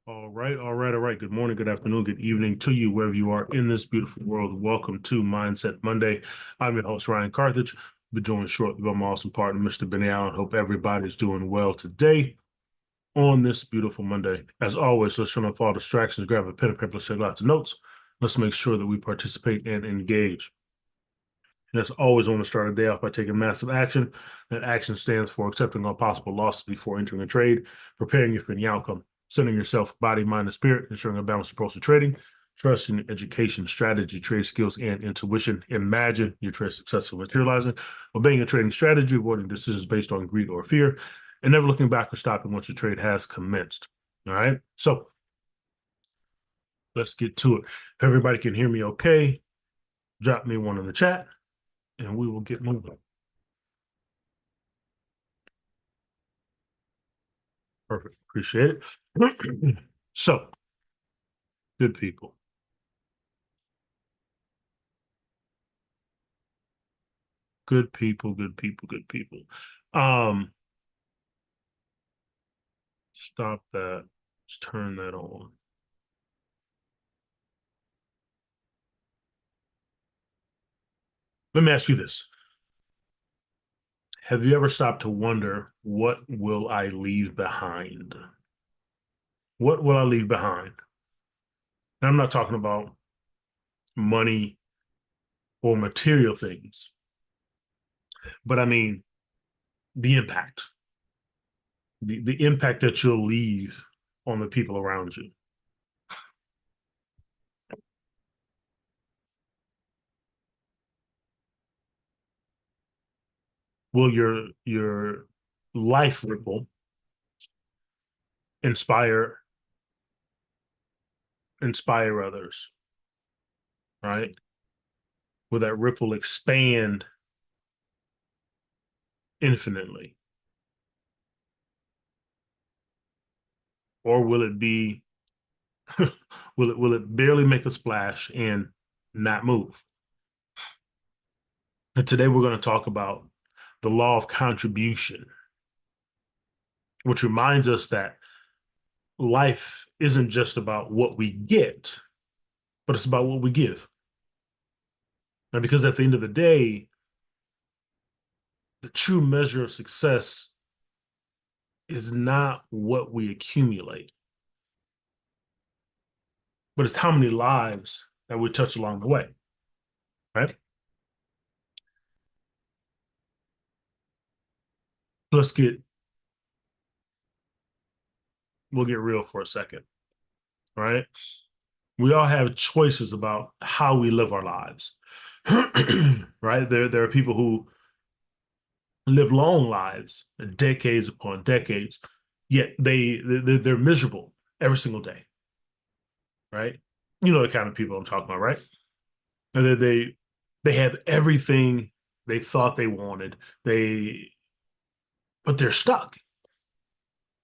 All right. Good morning, good afternoon, good evening to you, wherever you are in this beautiful world. Welcome to Mindset Monday. I'm your host, Ryan Carthage. Be joined shortly by my awesome partner, Mr. Benny Allen. Hope everybody's doing well today on this beautiful Monday. As always, let's turn off all distractions, grab a pen and paper, let's take lots of notes. Let's make sure that we participate and engage. And as always, I want to start a day off by taking massive action. That action stands for accepting all possible losses before entering a trade, preparing you for any outcome, centering yourself, body, mind, and spirit, ensuring a balanced approach to trading, trust in education, strategy, trade skills, and intuition. Imagine your trade successfully materializing, obeying a trading strategy, avoiding decisions based on greed or fear, and never looking back or stopping once your trade has commenced. All right. So let's get to it. If everybody can hear me okay, drop me one in the chat and we will get moving. Perfect. Appreciate it. So, good people. Good people, good people, good people. Um, Stop that. Let's turn that on. Let me ask you this. Have you ever stopped to wonder, what will I leave behind? What will I leave behind? And I'm not talking about money or material things, but I mean the impact, the impact that you'll leave on the people around you. Will your life ripple inspire others, right? Will that ripple expand infinitely? Or will it be will it barely make a splash and not move? And today we're going to talk about the law of contribution, which reminds us that life isn't just about what we get, but it's about what we give. And because at the end of the day, the true measure of success is not what we accumulate, but it's how many lives that we touch along the way, right? Let's get we'll get real for a second, right? We all have choices about how we live our lives, right? There are people who live long lives, decades upon decades, yet they're miserable every single day, right? You know the kind of people I'm talking about, right? And they have everything they thought they wanted. But they're stuck.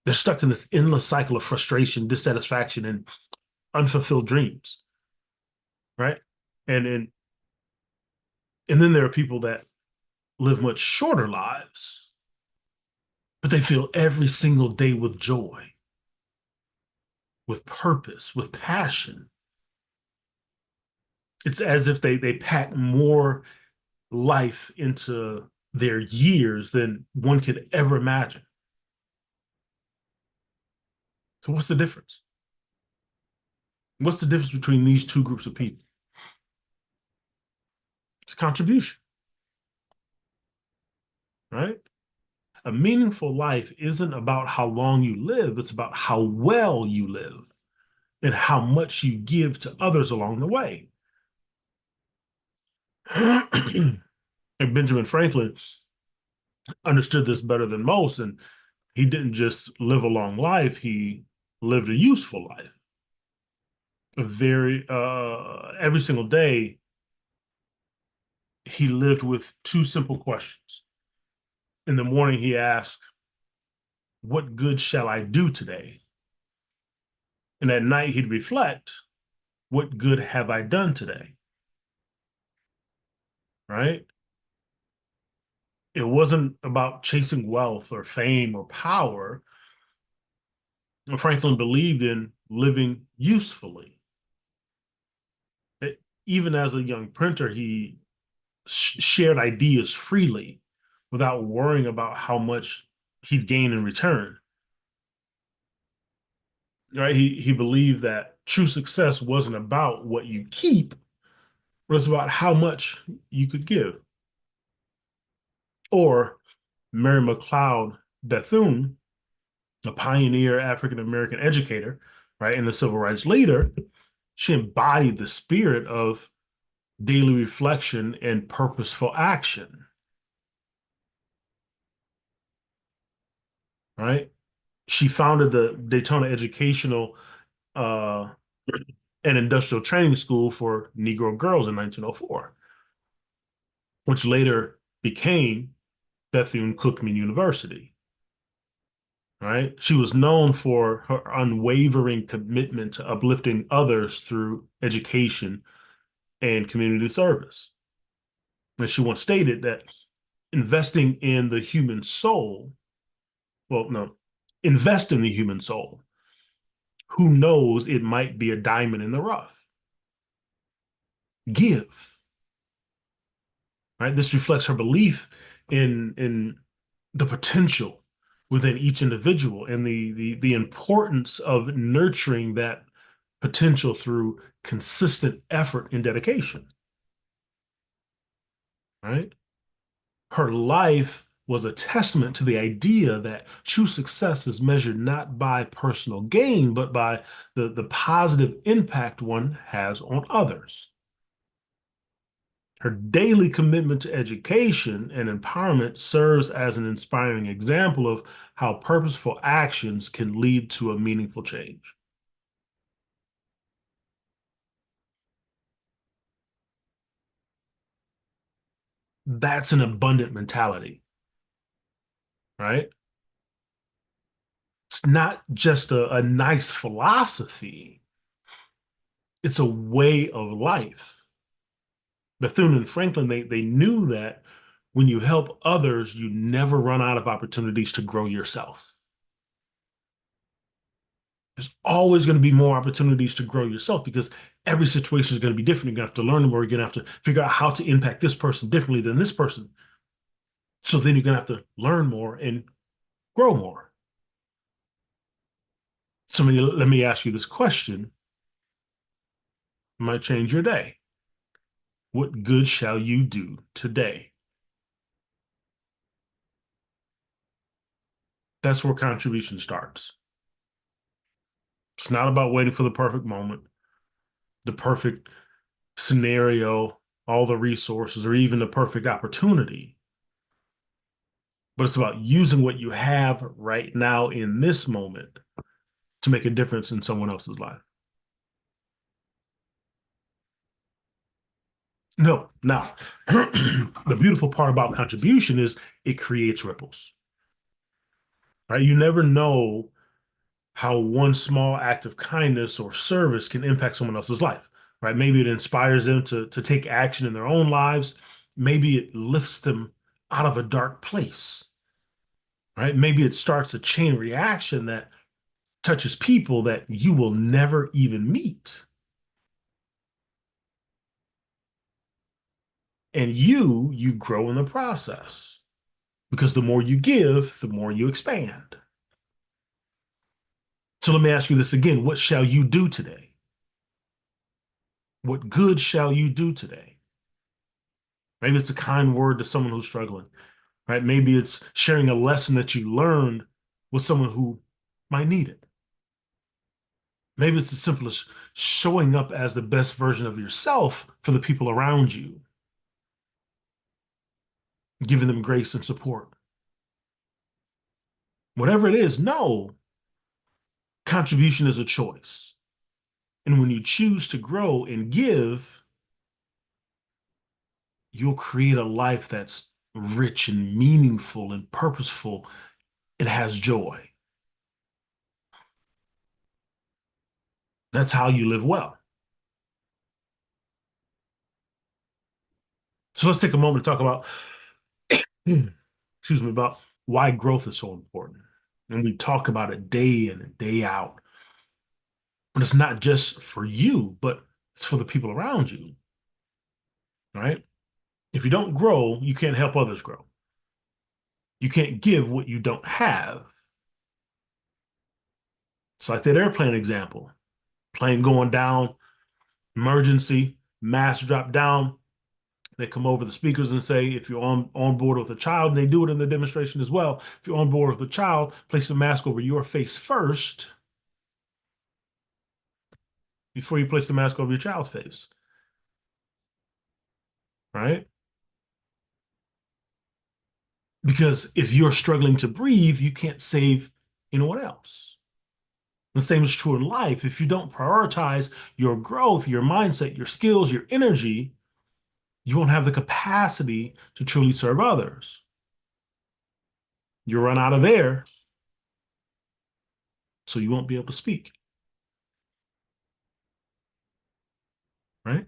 They're stuck in this endless cycle of frustration, dissatisfaction, and unfulfilled dreams, right? And and and then there are people that live much shorter lives, but they feel every single day with joy, with purpose, with passion. It's as if they pack more life into their years than one could ever imagine. So what's the difference? What's the difference between these two groups of people? It's contribution, right? A meaningful life isn't about how long you live, it's about how well you live and how much you give to others along the way. And Benjamin Franklin understood this better than most, and he didn't just live a long life, he lived a useful life. A very every single day he lived with two simple questions. In the morning he asked, what good shall I do today? And at night he'd reflect, what good have I done today? Right? It wasn't about chasing wealth or fame or power. Franklin believed in living usefully. Even as a young printer, he shared ideas freely without worrying about how much he'd gain in return. Right? He believed that true success wasn't about what you keep, but it's about how much you could give. Or Mary McLeod Bethune, a pioneer African American educator, right, and the civil rights leader, she embodied the spirit of daily reflection and purposeful action, right? She founded the Daytona Educational uh, and Industrial Training School for Negro girls in 1904, which later became Bethune-Cookman University, right? She was known for her unwavering commitment to uplifting others through education and community service. And she once stated that investing in the human soul, well, no, invest in the human soul. Who knows, it might be a diamond in the rough. Give, right? This reflects her belief in the potential within each individual and the importance of nurturing that potential through consistent effort and dedication, right? Her life was a testament to the idea that true success is measured not by personal gain, but by the positive impact one has on others. Her daily commitment to education and empowerment serves as an inspiring example of how purposeful actions can lead to a meaningful change. That's an abundant mentality, right? It's not just a nice philosophy, it's a way of life. Bethune and Franklin, they knew that when you help others, you never run out of opportunities to grow yourself. There's always going to be more opportunities to grow yourself because every situation is going to be different. You're going to have to learn more. You're going to have to figure out how to impact this person differently than this person. So then you're going to have to learn more and grow more. So let me ask you this question. It might change your day. What good shall you do today? That's where contribution starts. It's not about waiting for the perfect moment, the perfect scenario, all the resources, or even the perfect opportunity. But it's about using what you have right now in this moment to make a difference in someone else's life. No, now, the beautiful part about contribution is it creates ripples, right? You never know how one small act of kindness or service can impact someone else's life, right? Maybe it inspires them to take action in their own lives. Maybe it lifts them out of a dark place, right? Maybe it starts a chain reaction that touches people that you will never even meet. And you grow in the process because the more you give, the more you expand. So let me ask you this again. What shall you do today? What good shall you do today? Maybe it's a kind word to someone who's struggling, right? Maybe it's sharing a lesson that you learned with someone who might need it. Maybe it's as simple as showing up as the best version of yourself for the people around you, giving them grace and support. Whatever it is, no, contribution is a choice. And when you choose to grow and give, you'll create a life that's rich and meaningful and purposeful. It has joy. That's how you live well. So let's take a moment to talk about, excuse me, about why growth is so important. And we talk about it day in and day out. But it's not just for you, but it's for the people around you, right? If you don't grow, you can't help others grow. You can't give what you don't have. It's like that airplane example. Plane going down, emergency, mass drop down. They come over the speakers and say, if you're on board with a child, and they do it in the demonstration as well. If you're on board with a child, place the mask over your face first before you place the mask over your child's face, right? Because if you're struggling to breathe, you can't save anyone else. The same is true in life. If you don't prioritize your growth, your mindset, your skills, your energy, you won't have the capacity to truly serve others. You run out of air, so you won't be able to speak, right?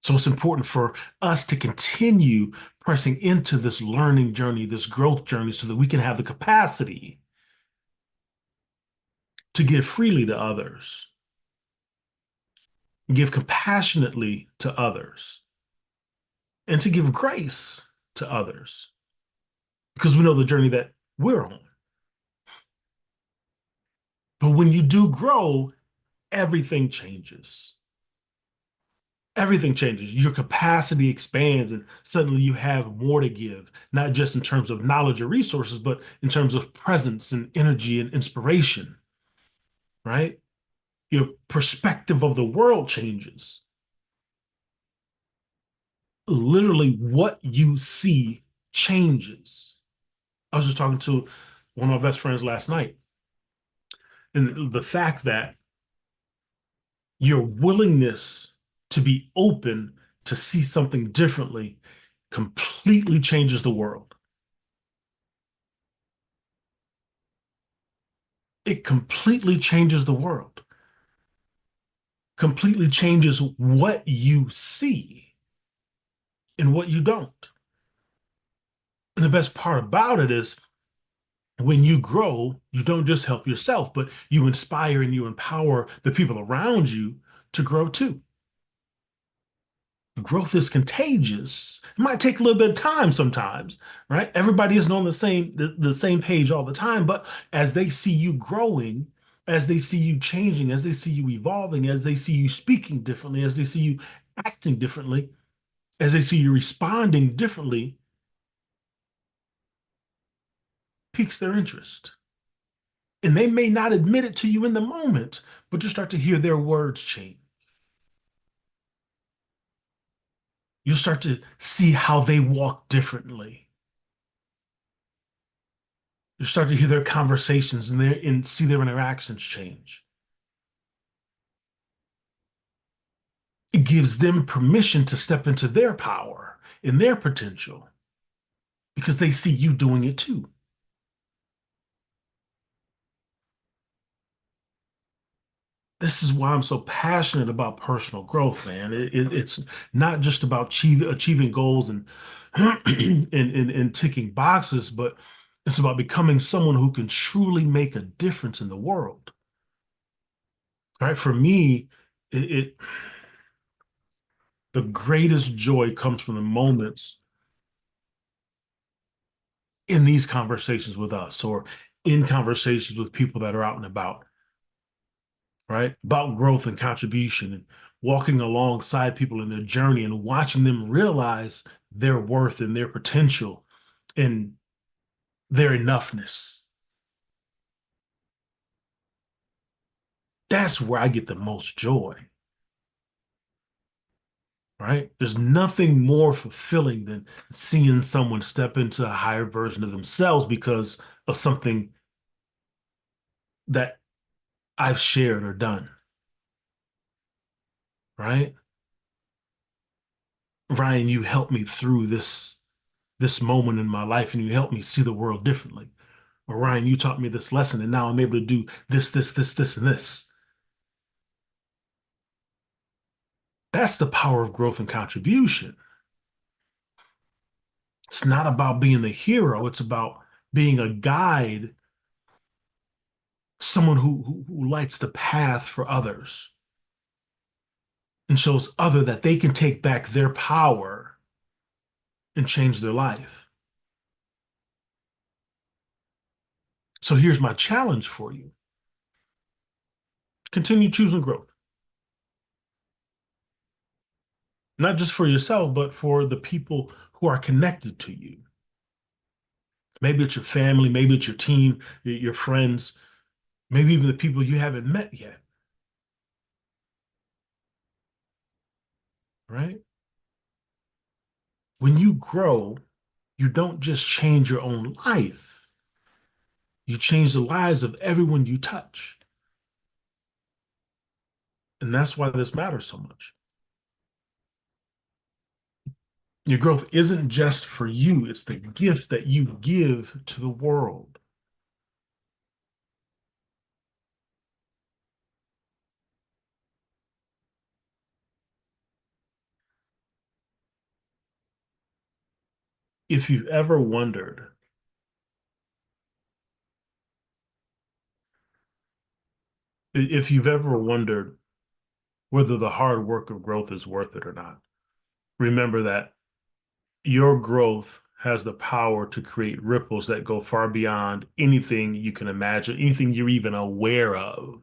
So it's important for us to continue pressing into this learning journey, this growth journey, so that we can have the capacity to give freely to others, give compassionately to others, and to give grace to others because we know the journey that we're on. But when you do grow, everything changes. Everything changes. Your capacity expands, and suddenly you have more to give, not just in terms of knowledge or resources, but in terms of presence and energy and inspiration, right? Your perspective of the world changes. Literally, what you see changes. I was just talking to one of my best friends last night, and the fact that your willingness to be open to see something differently completely changes the world. It completely changes the world, completely changes what you see and what you don't. And the best part about it is when you grow, you don't just help yourself, but you inspire and you empower the people around you to grow too. Growth is contagious. It might take a little bit of time sometimes, right? Everybody isn't on the same page all the time, but as they see you growing, as they see you changing, as they see you evolving, as they see you speaking differently, as they see you acting differently, as they see you responding differently, piques their interest. And they may not admit it to you in the moment, but you start to hear their words change. You start to see how they walk differently. You start to hear their conversations and see their interactions change. It gives them permission to step into their power and their potential because they see you doing it too. This is why I'm so passionate about personal growth, man. It's not just about achieving goals and, and ticking boxes, but it's about becoming someone who can truly make a difference in the world. Right? For me, it the greatest joy comes from the moments in these conversations with us or in conversations with people that are out and about, right? About growth and contribution and walking alongside people in their journey and watching them realize their worth and their potential and their enoughness. That's where I get the most joy, right? There's nothing more fulfilling than seeing someone step into a higher version of themselves because of something that I've shared or done, right? Ryan, you helped me through this moment in my life and you helped me see the world differently. Or Ryan, you taught me this lesson and now I'm able to do this, and this. That's the power of growth and contribution. It's not about being the hero, it's about being a guide, someone who lights the path for others and shows other that they can take back their power and change their life. So here's my challenge for you. Continue choosing growth, not just for yourself, but for the people who are connected to you. Maybe it's your family, maybe it's your team, your friends, maybe even the people you haven't met yet, right? When you grow, you don't just change your own life, you change the lives of everyone you touch. And that's why this matters so much. Your growth isn't just for you, it's the gift that you give to the world. If you've ever wondered, if you've ever wondered whether the hard work of growth is worth it or not, remember that your growth has the power to create ripples that go far beyond anything you can imagine, anything you're even aware of.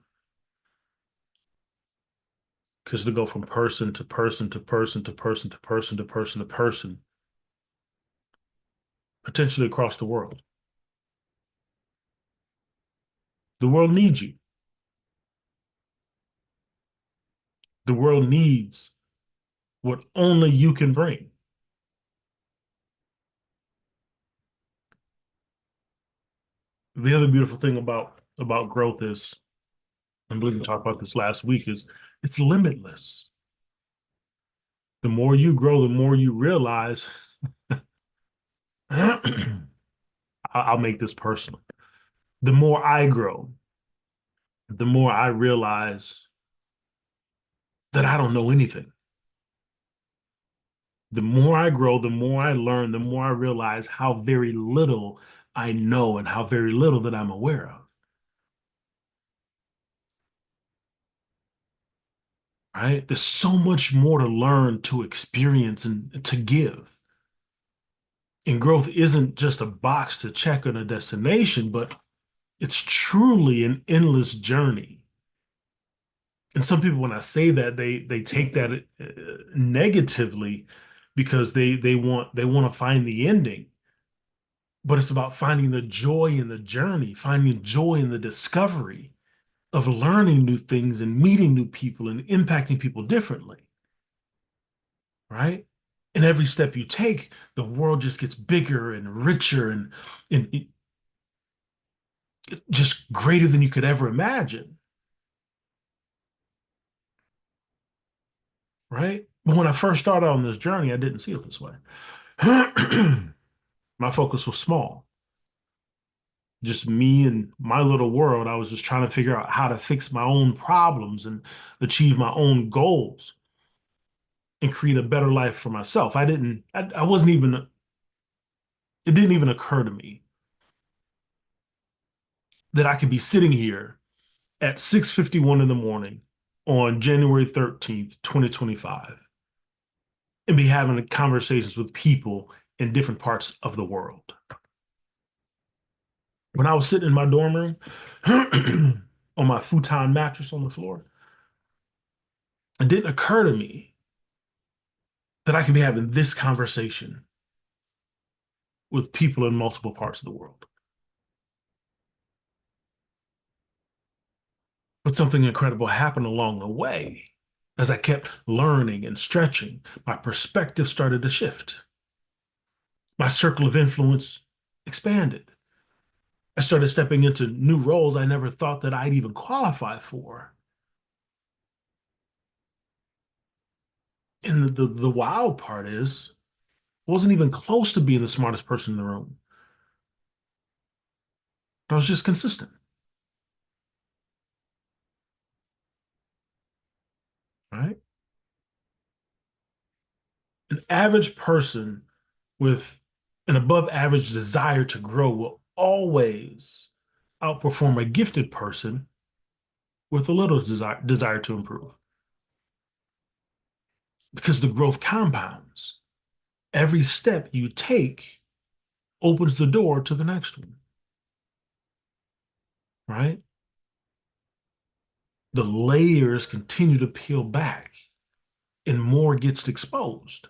Because to go from person to person to person to person to person to person to person, potentially across the world. The world needs you. The world needs what only you can bring. The other beautiful thing about growth is, I believe we talked about this last week, is it's limitless. The more you grow, the more you realize, I'll make this personal. The more I grow, the more I realize that I don't know anything. The more I grow, the more I learn, the more I realize how very little I know and how very little that I'm aware of. Right? There's so much more to learn, to experience, and to give. And growth isn't just a box to check on a destination, but it's truly an endless journey. And some people, when I say that, they take that negatively because they want to find the ending. But it's about finding the joy in the journey, finding joy in the discovery of learning new things and meeting new people and impacting people differently, right? And every step you take, the world just gets bigger and richer and just greater than you could ever imagine, right? But when I first started on this journey, I didn't see it this way. My focus was small, just me and my little world. I was just trying to figure out how to fix my own problems and achieve my own goals and create a better life for myself. I wasn't even, it didn't even occur to me that I could be sitting here at 6:51 in the morning on January 13th, 2025, and be having conversations with people in different parts of the world. When I was sitting in my dorm room on my futon mattress on the floor, it didn't occur to me that I could be having this conversation with people in multiple parts of the world. But something incredible happened along the way. As I kept learning and stretching, my perspective started to shift. My circle of influence expanded. I started stepping into new roles I never thought that I'd even qualify for. And the wow part is, I wasn't even close to being the smartest person in the room. I was just consistent, right? An average person with an above average desire to grow will always outperform a gifted person with a little desire to improve because the growth compounds. Every step you take opens the door to the next one, right? The layers continue to peel back and more gets exposed.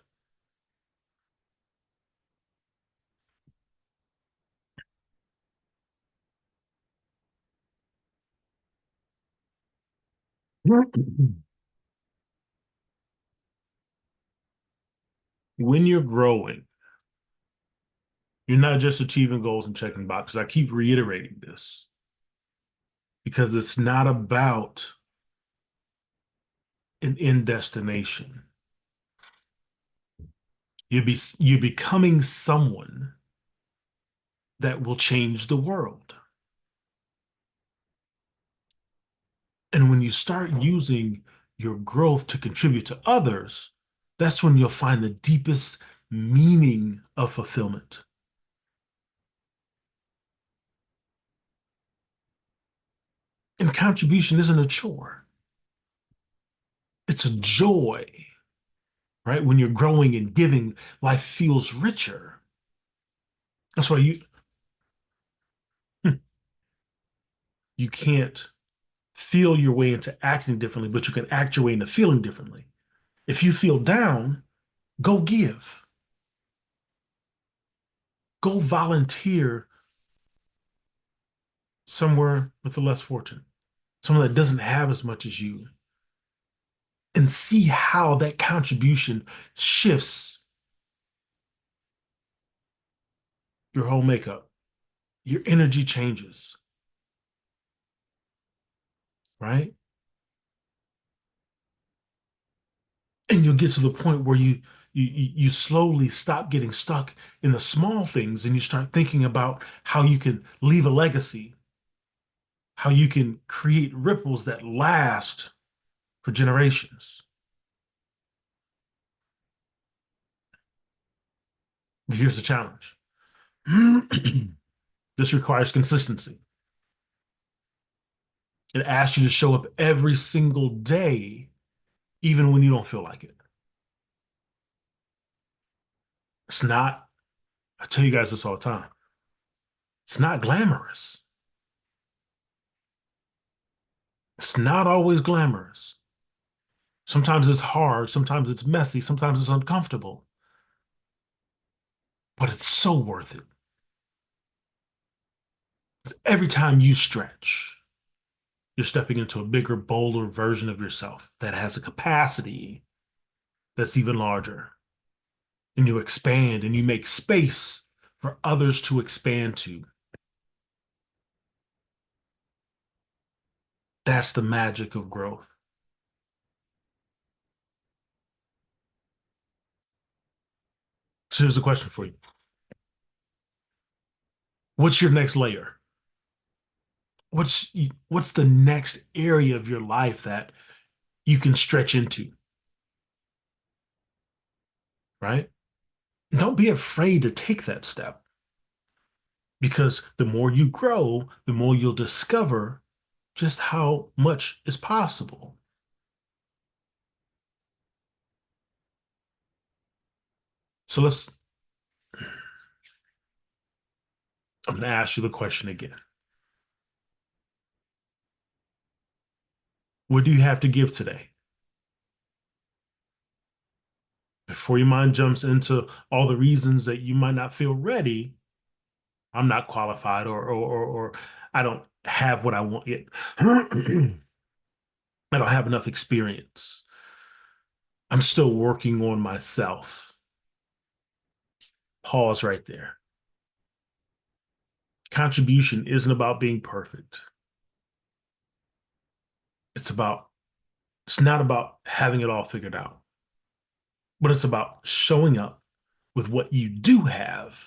When you're growing, you're not just achieving goals and checking boxes. I keep reiterating this because it's not about an end destination. You're becoming someone that will change the world. And when you start using your growth to contribute to others, that's when you'll find the deepest meaning of fulfillment. And contribution isn't a chore, it's a joy, right? When you're growing and giving, life feels richer. That's why you can't feel your way into acting differently, but you can act your way into feeling differently. If you feel down, go give, go volunteer somewhere with the less fortunate, someone that doesn't have as much as you, and see how that contribution shifts your whole makeup. Your energy changes, right? And you'll get to the point where you slowly stop getting stuck in the small things and you start thinking about how you can leave a legacy, how you can create ripples that last for generations. But here's the challenge. This requires consistency. It asks you to show up every single day, even when you don't feel like it. It's not, I tell you guys this all the time, it's not glamorous. It's not always glamorous. Sometimes it's hard, sometimes it's messy, sometimes it's uncomfortable, but it's so worth it. Every time you stretch, you're stepping into a bigger, bolder version of yourself that has a capacity that's even larger. And you expand and you make space for others to expand to. That's the magic of growth. So here's a question for you. What's your next layer? What's what's the next area of your life that you can stretch into, right? Don't be afraid to take that step because the more you grow, the more you'll discover just how much is possible. So I'm going to ask you the question again. What do you have to give today? Before your mind jumps into all the reasons that you might not feel ready, I'm not qualified or I don't have what I want yet. I don't have enough experience. I'm still working on myself. Pause right there. Contribution isn't about being perfect. It's about, it's not about having it all figured out, but it's about showing up with what you do have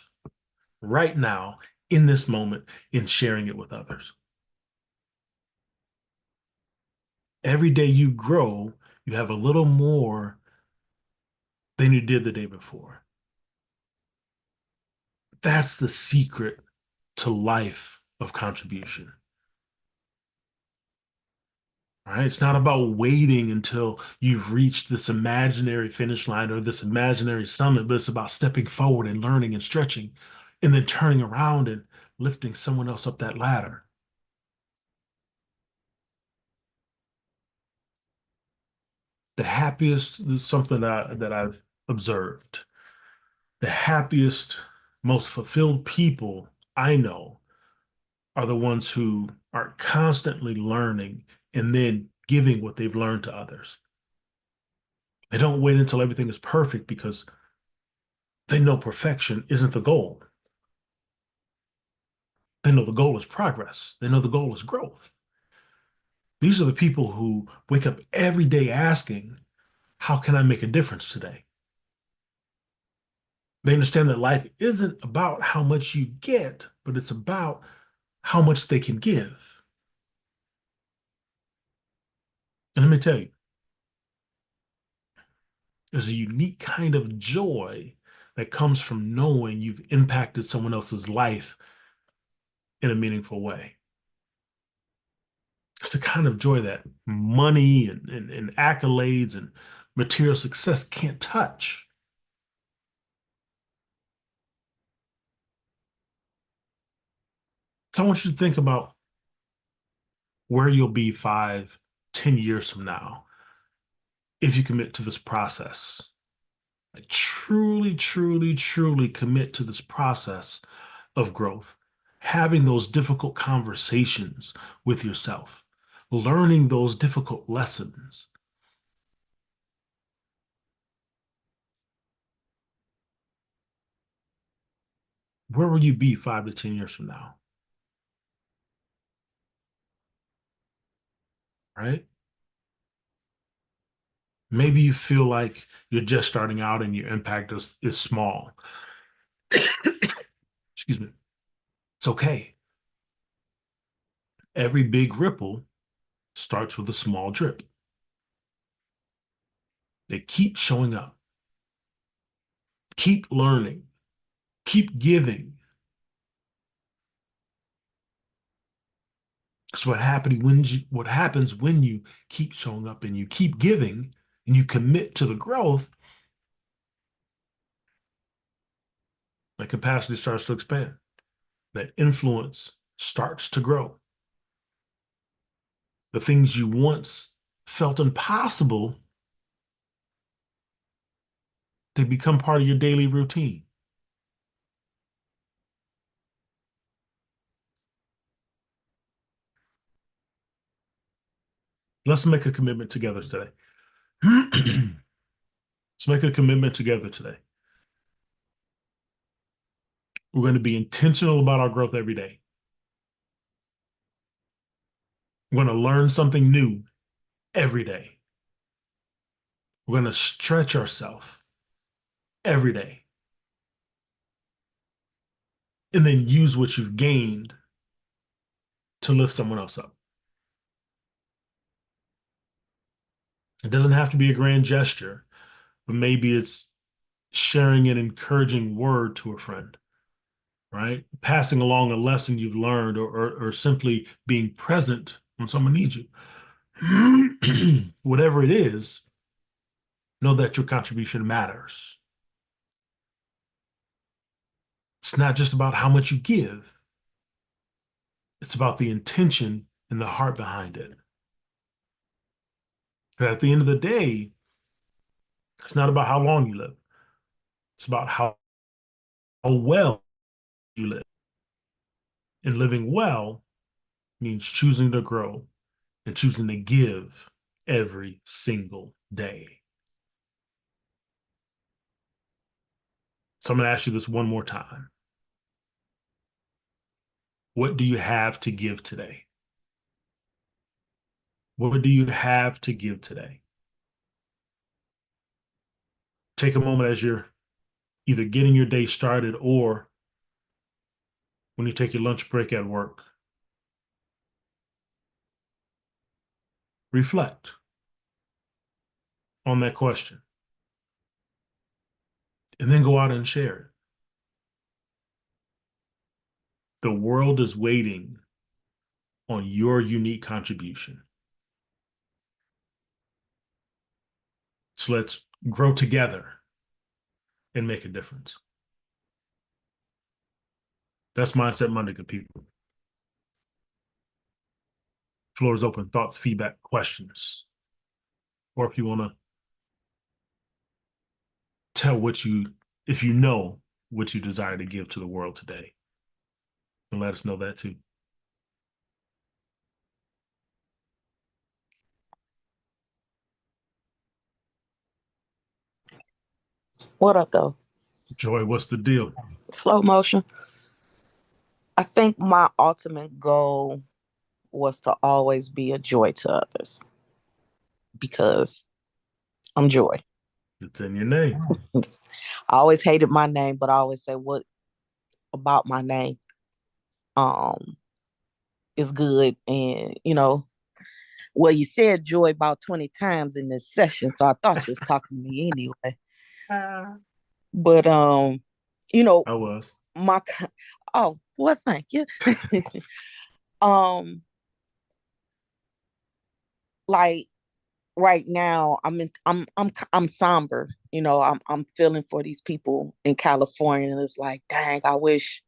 right now in this moment and sharing it with others. Every day you grow, you have a little more than you did the day before. That's the secret to life of contribution. All right. It's not about waiting until you've reached this imaginary finish line or this imaginary summit, but it's about stepping forward and learning and stretching and then turning around and lifting someone else up that ladder. The happiest is something that I've observed. The happiest, most fulfilled people I know are the ones who are constantly learning and then giving what they've learned to others. They don't wait until everything is perfect because they know perfection isn't the goal. They know the goal is progress. They know the goal is growth. These are the people who wake up every day asking, how can I make a difference today? They understand that life isn't about how much you get, but it's about how much they can give. And let me tell you, there's a unique kind of joy that comes from knowing you've impacted someone else's life in a meaningful way. It's the kind of joy that money and accolades and material success can't touch. So I want you to think about where you'll be 5, 10 years from now if you commit to this process. Like truly, truly, truly commit to this process of growth, having those difficult conversations with yourself, learning those difficult lessons. Where will you be 5 to 10 years from now? Right? Maybe you feel like you're just starting out and your impact is small. Excuse me. It's okay. Every big ripple starts with a small drip. They keep showing up, keep learning, keep giving. Because what happens when you keep showing up and you keep giving and you commit to the growth, that capacity starts to expand. That influence starts to grow. The things you once felt impossible, they become part of your daily routine. Let's make a commitment together today. Let's make a commitment together today. We're going to be intentional about our growth every day. We're going to learn something new every day. We're going to stretch ourselves every day and then use what you've gained to lift someone else up. It doesn't have to be a grand gesture, but maybe it's sharing an encouraging word to a friend, right? Passing along a lesson you've learned or simply being present when someone needs you. Whatever it is, know that your contribution matters. It's not just about how much you give, it's about the intention and the heart behind it. But at the end of the day, it's not about how long you live, it's about how well you live. And living well means choosing to grow and choosing to give every single day. So I'm going to ask you this one more time. What do you have to give today? What do you have to give today? Take a moment as you're either getting your day started or when you take your lunch break at work. Reflect on that question and then go out and share it. The world is waiting on your unique contribution. So let's grow together and make a difference. That's Mindset Monday, good people. Floor is open. Thoughts, feedback, questions. Or if you want to tell if you know what you desire to give to the world today, and let us know that too. What up, though? Joy, what's the deal? Slow motion. I think my ultimate goal was to always be a joy to others because I'm joy. It's in your name. I always hated my name, but I always say, what about my name is good? And, well, you said joy about 20 times in this session, so I thought you was talking to me anyway. But, you know, I was. my, oh, well, thank you. um, like, right now I'm somber. I'm feeling for these people in California, and it's like, dang, I wish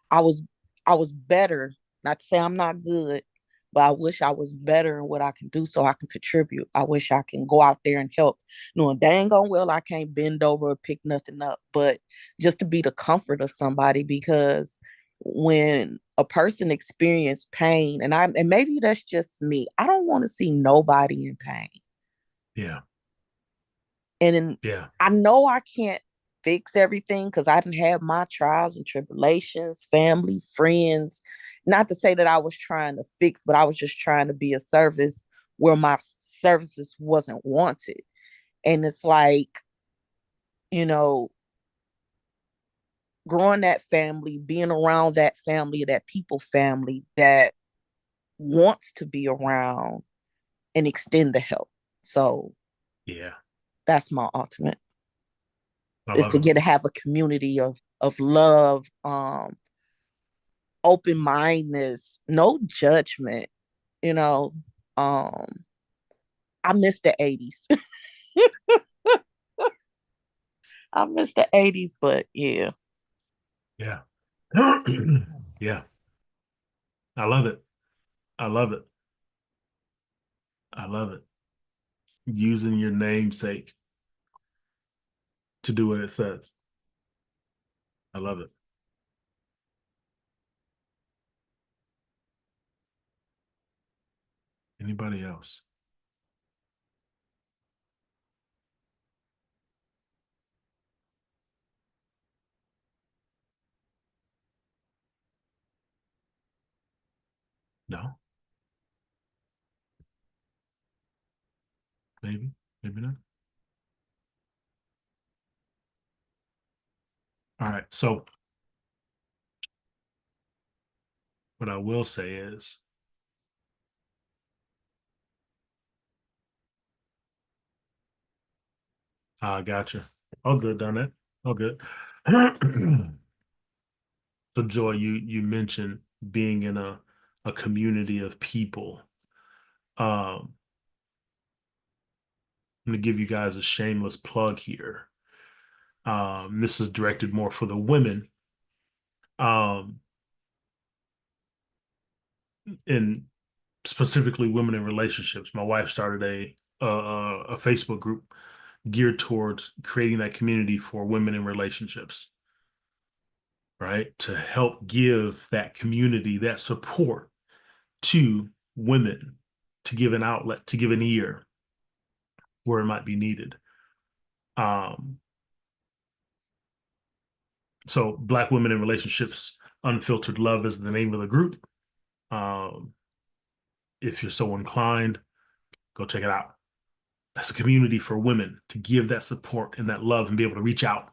I was I was better. Not to say I'm not good, but I wish I was better in what I can do so I can contribute. I wish I can go out there and help. Knowing dang on well I can't bend over or pick nothing up, but just to be the comfort of somebody, because when a person experience pain, and maybe that's just me, I don't want to see nobody in pain. Yeah. And Yeah. I know I can't fix everything because I didn't have my trials and tribulations, family, friends. Not to say that I was trying to fix, but I was just trying to be a service where my services wasn't wanted. And it's like, you know, growing that family, being around that family, that people family that wants to be around and extend the help. So Yeah. that's my ultimate, I is love to it. get to have a community of love, open mindedness, no judgment. You know, um, I miss the '80s. I miss the '80s, but yeah, Yeah. Yeah. I love it. I love it. I love it. Using your namesake to do what it says. I love it. Anybody else? No? Maybe. Maybe not. All right. So what I will say is, I gotcha. All good, done it. All good. So Joy, you mentioned being in a community of people. Um, I'm gonna give you guys a shameless plug here. This is directed more for the women. Um, and specifically women in relationships. My wife started a Facebook group geared towards creating that community for women in relationships, right? To help give that community that support to women, to give an outlet, to give an ear where it might be needed. Um, so Black Women in Relationships Unfiltered Love is the name of the group. Um, if you're so inclined, go check it out. That's a community for women to give that support and that love and be able to reach out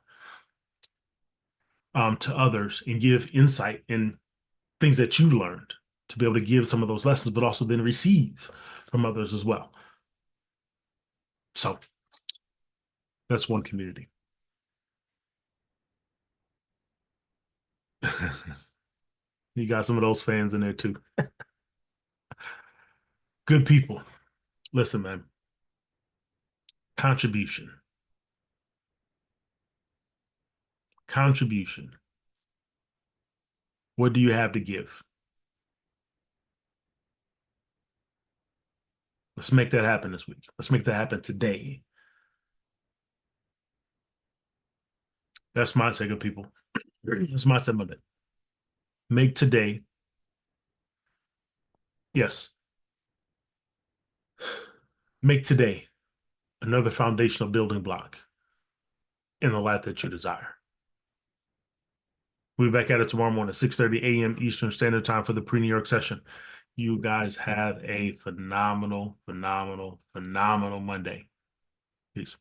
to others and give insight and things that you've learned, to be able to give some of those lessons, but also then receive from others as well. So that's one community. You got some of those fans in there too. Good people. Listen, man. Contribution. Contribution. What do you have to give? Let's make that happen this week. Let's make that happen today. That's mindset, good people. That's mindset Monday. Make today, yes, make today another foundational building block in the life that you desire. We'll be back at it tomorrow morning, 6:30 a.m. Eastern Standard Time for the pre-New York session. You guys have a phenomenal, phenomenal, phenomenal Monday. Peace.